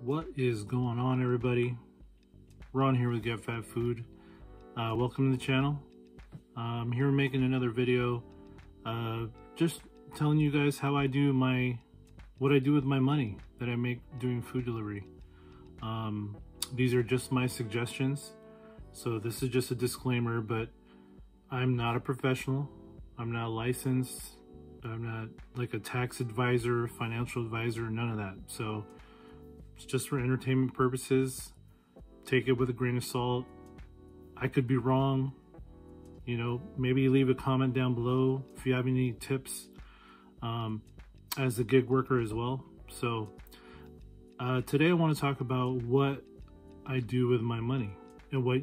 What is going on, everybody? Ron here with Get Phat Food. Welcome to the channel. I'm here making another video, just telling you guys how I do what I do with my money that I make doing food delivery. These are just my suggestions, so this is just a disclaimer, but I'm not a professional. I'm not licensed. I'm not like a tax advisor, financial advisor, none of that. So it's just for entertainment purposes. Take it with a grain of salt. I could be wrong. You know, maybe leave a comment down below if you have any tips as a gig worker as well. So today I want to talk about what I do with my money and what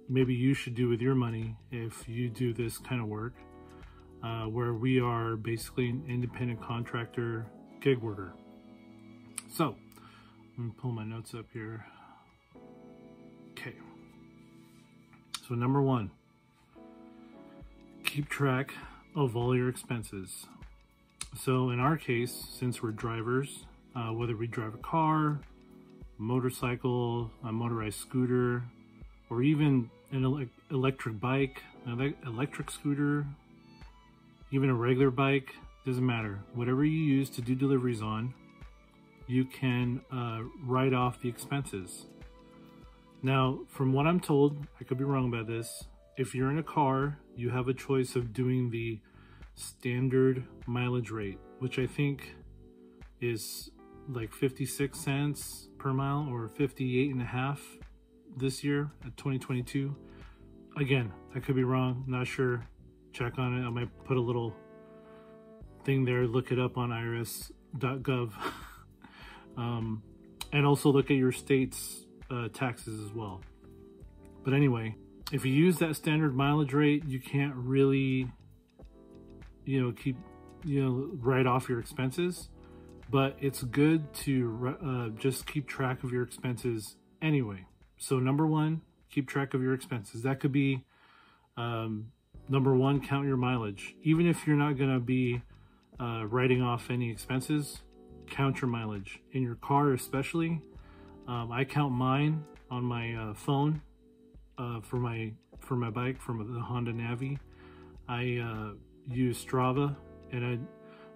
maybe you should do with your money if you do this kind of work, where we are basically an independent contractor gig worker. So let me pull my notes up here. Okay. So number one, keep track of all your expenses. So in our case, since we're drivers, whether we drive a car, a motorcycle, a motorized scooter, or even an electric bike, an electric scooter, even a regular bike, doesn't matter. Whatever you use to do deliveries on, you can write off the expenses. Now, from what I'm told, I could be wrong about this, if you're in a car, you have a choice of doing the standard mileage rate, which I think is like 56 cents per mile or 58.5 this year at 2022. Again, I could be wrong, not sure. Check on it. I might put a little thing there, look it up on irs.gov. And also look at your state's taxes as well. But anyway, if you use that standard mileage rate, you can't really, write off your expenses, but it's good to just keep track of your expenses anyway. So number one, keep track of your expenses. That could be, number one, count your mileage. Even if you're not going to be writing off any expenses, count your mileage. In your car especially, I count mine on my phone for my bike, from the Honda Navi. I use Strava,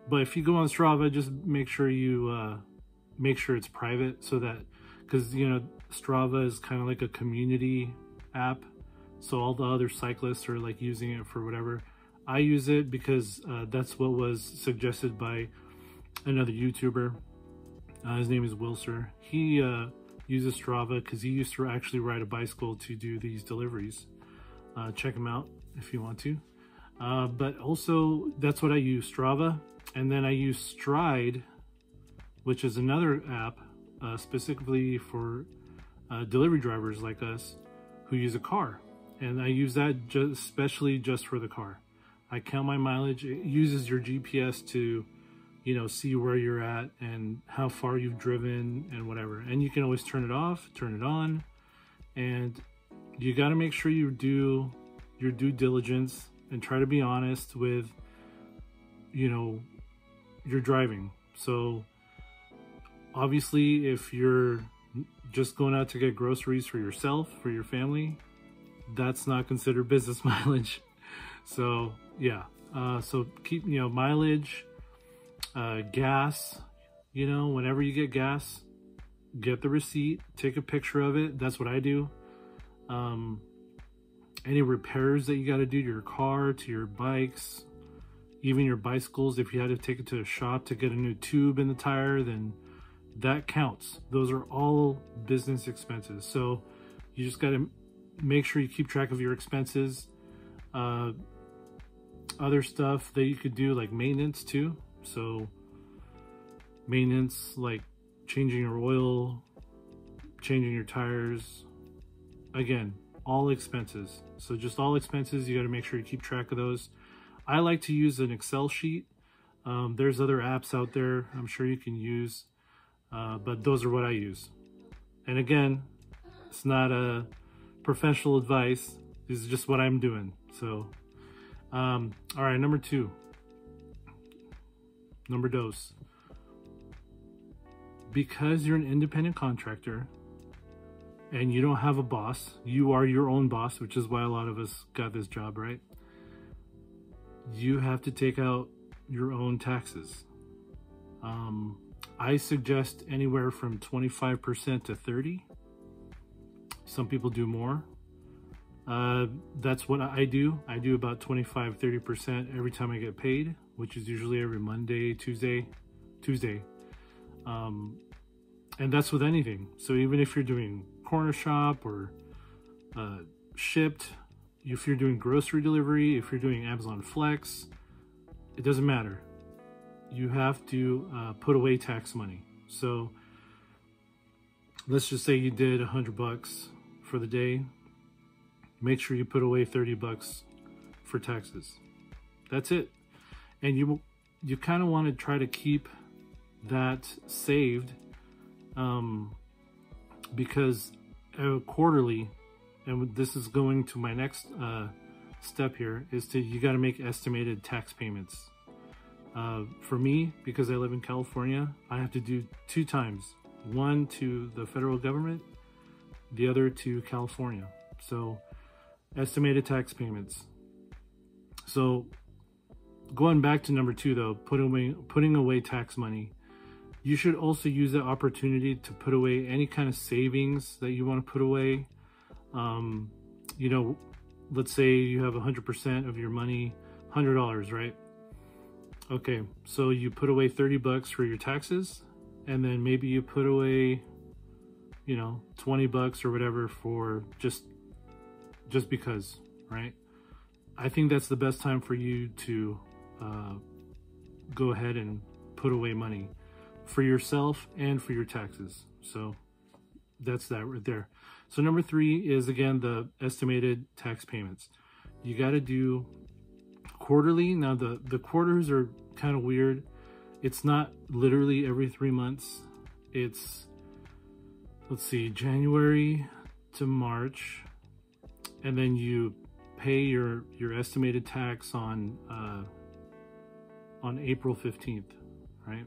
but if you go on Strava, just make sure you make sure it's private, so that, because Strava is kind of like a community app, so all the other cyclists are like using it for whatever. I use it because that's what was suggested by another YouTuber. His name is Wilser. He uses Strava because he used to actually ride a bicycle to do these deliveries. Check him out if you want to. But also, that's what I use, Strava. And then I use Stride, which is another app specifically for delivery drivers like us who use a car. And I use that especially just for the car. I count my mileage. It uses your GPS to see where you're at and how far you've driven and whatever. And you can always turn it off, turn it on. And you got to make sure you do your due diligence and try to be honest with, your driving. So obviously, if you're just going out to get groceries for yourself, for your family, that's not considered business mileage. So yeah, so keep, mileage, gas, whenever you get gas, get the receipt, take a picture of it. That's what I do. Any repairs that you got to do to your car, to your bikes, even your bicycles, if you had to take it to a shop to get a new tube in the tire, then that counts. Those are all business expenses. So you just got to make sure you keep track of your expenses. Other stuff that you could do, like maintenance too. So maintenance, like changing your oil, changing your tires, again, all expenses. So just all expenses, you got to make sure you keep track of those. I like to use an Excel sheet. There's other apps out there I'm sure you can use, but those are what I use. And again, it's not a professional advice. This is just what I'm doing. So all right, number two, number dos. because you're an independent contractor and you don't have a boss, you are your own boss, which is why a lot of us got this job, right? You have to take out your own taxes. I suggest anywhere from 25% to 30%. Some people do more. That's what I do. I do about 25-30% every time I get paid, which is usually every Monday, Tuesday. And that's with anything. So even if you're doing corner shop or shipped, if you're doing grocery delivery, if you're doing Amazon Flex, it doesn't matter. You have to put away tax money. So let's just say you did $100 for the day. Make sure you put away $30 for taxes. That's it. And you kind of want to try to keep that saved, because quarterly, and this is going to my next step here, is you got to make estimated tax payments. For me, because I live in California, I have to do 2 times. One to the federal government, the other to California. So estimated tax payments. So going back to number 2 though, putting away tax money. You should also use that opportunity to put away any kind of savings that you want to put away. You know, let's say you have 100% of your money, $100, right? Okay, so you put away $30 for your taxes, and then maybe you put away, you know, $20 or whatever for just because, right? I think that's the best time for you to go ahead and put away money for yourself and for your taxes. So that's that right there. So number 3 is, again, the estimated tax payments. You got to do quarterly. Now the quarters are kind of weird. It's not literally every 3 months. It's, let's see, January to March, and then you pay your estimated tax on April 15th, right?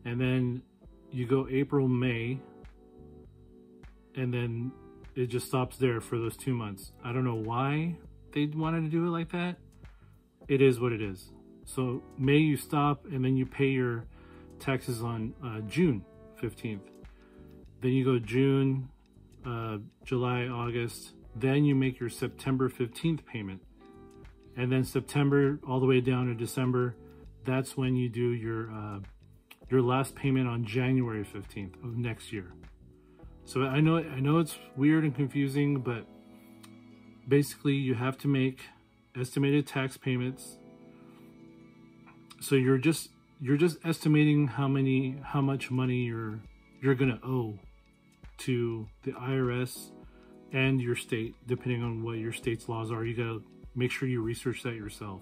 And then you go April, May, and then it just stops there for those 2 months. I don't know why they wanted to do it like that. It is what it is. So May you stop, and then you pay your taxes on June 15th. Then you go June, July, August. Then you make your September 15th payment. And then September all the way down to December, that's when you do your last payment on January 15th of next year. So I know it's weird and confusing, but basically you have to make estimated tax payments. So you're just estimating how much money you're gonna owe to the IRS and your state, depending on what your state's laws are. You gotta make sure you research that yourself.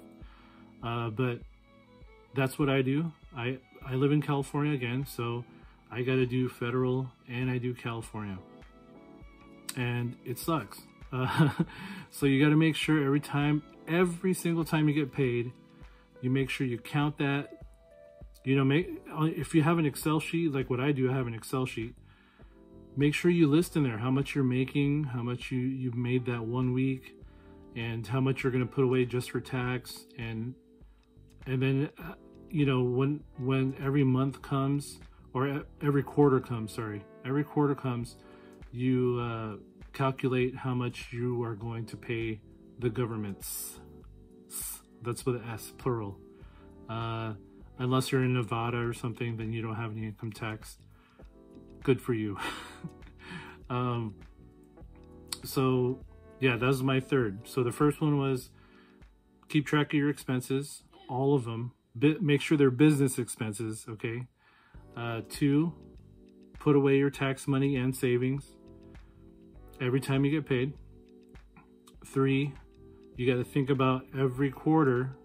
But that's what I do. I live in California again, so I gotta do federal and I do California, and it sucks. So you gotta make sure every single time you get paid, you make sure you count that. You know, if you have an Excel sheet, like what I do, I have an Excel sheet. Make sure you list in there how much you're making, how much you've made that 1 week, and how much you're gonna put away just for tax, and then you know, when every month comes, or every quarter comes, you calculate how much you are going to pay the governments. That's with an S, plural. Unless you're in Nevada or something, then you don't have any income tax. Good for you. So yeah, that was my 3rd. So the first one was keep track of your expenses, all of them. Make sure they're business expenses, okay? 2, put away your tax money and savings every time you get paid. 3, you got to think about every quarter.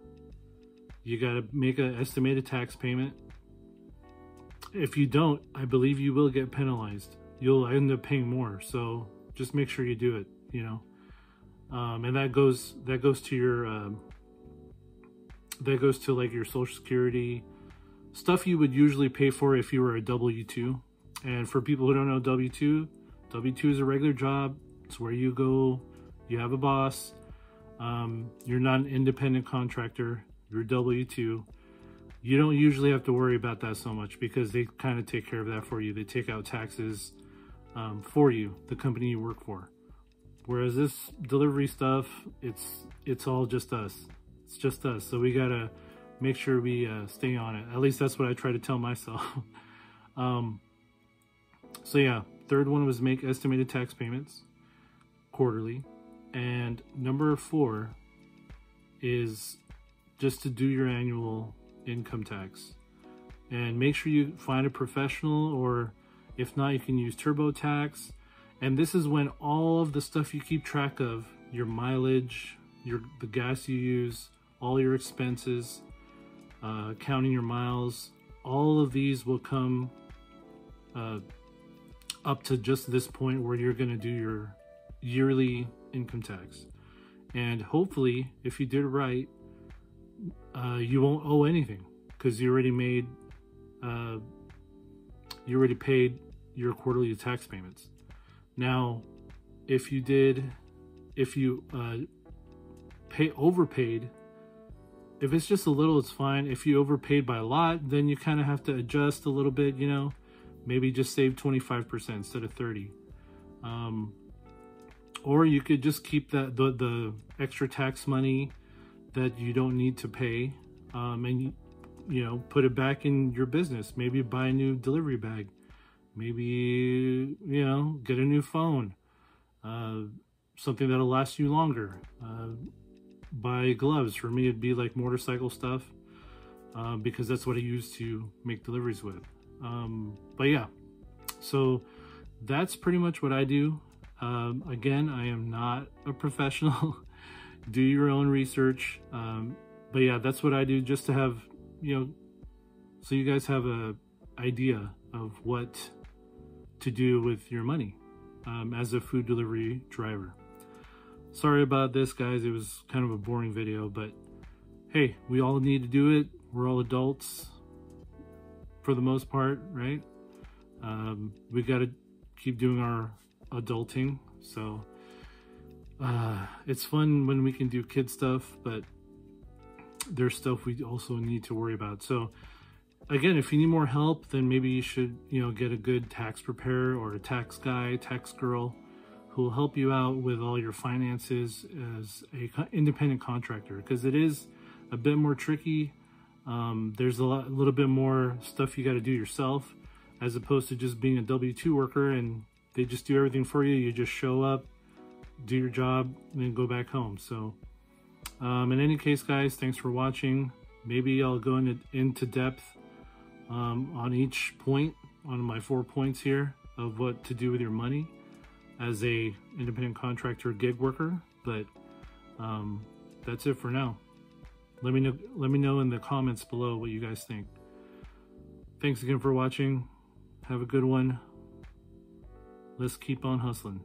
You got to make an estimated tax payment. If you don't, I believe you will get penalized. You'll end up paying more. So just make sure you do it, you know. And that goes to your like your Social Security, stuff you would usually pay for if you were a W-2. And for people who don't know W-2, W-2 is a regular job. It's where you go, you have a boss. You're not an independent contractor, you're W-2. You don't usually have to worry about that so much because they kind of take care of that for you. They take out taxes for you, the company you work for. Whereas this delivery stuff, it's all just us. It's just us. So we gotta make sure we stay on it. At least that's what I try to tell myself. So yeah, third one was make estimated tax payments quarterly. And number 4 is just to do your annual income tax. And make sure you find a professional, or if not, you can use TurboTax. And this is when all of the stuff you keep track of, your mileage, the gas you use, all your expenses, counting your miles, all of these will come up to just this point where you're going to do your yearly income tax. And hopefully, if you did it right, you won't owe anything because you already paid your quarterly tax payments. Now, if you overpaid, if it's just a little, it's fine. If you overpaid by a lot, then you kind of have to adjust a little bit, you know, maybe just save 25% instead of 30. Or you could just keep the extra tax money that you don't need to pay, and you know, put it back in your business. Maybe buy a new delivery bag. Maybe, you know, get a new phone, something that'll last you longer. Buy gloves. For me, it'd be like motorcycle stuff, because that's what I use to make deliveries with. But yeah, so that's pretty much what I do. Again, I am not a professional. Do your own research. But yeah, that's what I do, just to have, you know, so you guys have a idea of what to do with your money as a food delivery driver. Sorry about this, guys. It was kind of a boring video, but hey, we all need to do it. We're all adults for the most part, right? We got to keep doing our adulting. So it's fun when we can do kid stuff, but there's stuff we also need to worry about. So again, if you need more help, then maybe you should, you know, get a good tax preparer or a tax guy, tax girl, who will help you out with all your finances as a independent contractor, because it is a bit more tricky. There's a little bit more stuff you got to do yourself, as opposed to just being a W-2 worker and they just do everything for you. You just show up, do your job, and then go back home. So in any case, guys, thanks for watching. Maybe I'll go into depth on each point, on my 4 points here of what to do with your money as a independent contractor gig worker. But that's it for now. Let me know in the comments below what you guys think. Thanks again for watching. Have a good one. Let's keep on hustling.